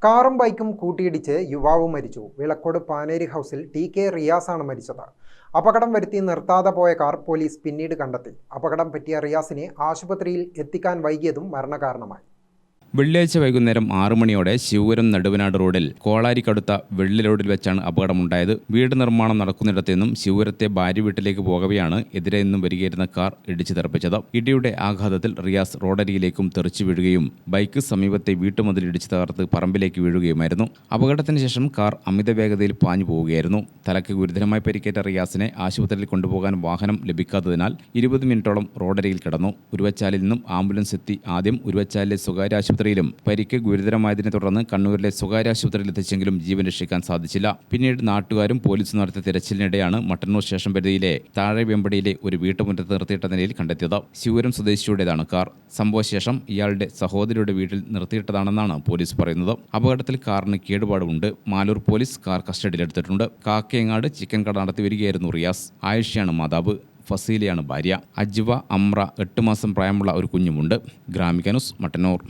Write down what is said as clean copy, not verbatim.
കാറും ബൈക്കും കൂട്ടിയിടിച്ച് യുവാവ് മരിച്ചു. വിളക്കോട് പാനേരി ഹൗസിൽ ടി.കെ. റിയാസാണ് മരിച്ചത്. അപകടം വരുത്തി നിർത്താതെ പോയ കാർ പോലീസ് പിന്നീട് കണ്ടെത്തി. അപകടം പറ്റിയ റിയാസിനെ ആശുപത്രിയിൽ എത്തിക്കാൻ വൈകിയതും മരണകാരണമായി. വെള്ളിയാഴ്ച വൈകുന്നേരം 6 മണിയോടെ ശിവപുരം നടുവനാട് റോഡിൽ കോളാരിക്കടുത്ത വെള്ളി റോഡിൽ വെച്ചാണ് അപകടമുണ്ടായത്. വീട് നിർമ്മാണം നടക്കുന്നിടത്തു നിന്നും ശിവപുരത്തെ ഭാര്യ വീട്ടിലേക്ക് പോകവെയാണ് എതിരെ നിന്നും വരികയായിരുന്ന കാർ ഇടിച്ചു തെറിപ്പിച്ചത്. ഇടിയുടെ ആഘാതത്തിൽ റിയാസ് റോഡരികിലേക്കും തെറിച്ചു വീഴുകയും ബൈക്ക് സമീപത്തെ വീട്ടുമതിൽ ഇടിച്ചു തകർത്ത് പറമ്പിലേക്ക് വീഴുകയുമായിരുന്നു. അപകടത്തിന് ശേഷം കാർ അമിത വേഗതയിൽ പാഞ്ഞു പോവുകയായിരുന്നു. തലയ്ക്ക് ഗുരുതരമായി പരിക്കേറ്റ റിയാസിനെ ആശുപത്രിയിൽ കൊണ്ടുപോകാൻ വാഹനം ലഭിക്കാത്തതിനാൽ 20 മിനിറ്റോളം റോഡരികിൽ കിടന്നു. ഉരുവച്ചാലിൽ നിന്നും ആംബുലൻസ് എത്തി ആദ്യം ഉരുവച്ചാലിലെ സ്വകാര്യ ആശുപത്രിയിലും പരിക്ക് ഗുരുതരമായതിനെ തുടർന്ന് കണ്ണൂരിലെ സ്വകാര്യ ആശുപത്രിയിൽ എത്തിച്ചെങ്കിലും ജീവൻ രക്ഷിക്കാൻ സാധിച്ചില്ല. പിന്നീട് നാട്ടുകാരും പോലീസും നടത്തിയ തിരച്ചിലിനിടെയാണ് മട്ടന്നൂർ സ്റ്റേഷൻ പരിധിയിലെ താഴെ വെമ്പടിയിലെ ഒരു വീട്ടുമുറ്റത്ത് നിർത്തിയിട്ട നിലയിൽ കണ്ടെത്തിയത്. ശിവപുരം സ്വദേശിയുടേതാണ് കാർ. സംഭവശേഷം ഇയാളുടെ സഹോദരിയുടെ വീട്ടിൽ നിർത്തിയിട്ടതാണെന്നാണ് പോലീസ് പറയുന്നത്. അപകടത്തിൽ കാറിന് കേടുപാടുണ്ട്. മാലൂർ പോലീസ് കാർ കസ്റ്റഡിയിലെടുത്തിട്ടുണ്ട്. കാക്കയങ്ങാട് ചിക്കൻ കട നടത്തി വരികയായിരുന്നു റിയാസ്. ആയിഷയാണ് മാതാവ്. ഫസീലയാണ് ഭാര്യ. അജ്വ, അമ്ര, 8 മാസം പ്രായമുള്ള ഒരു കുഞ്ഞുമുണ്ട്. ഗ്രാമിക ന്യൂസ്, മട്ടന്നൂർ.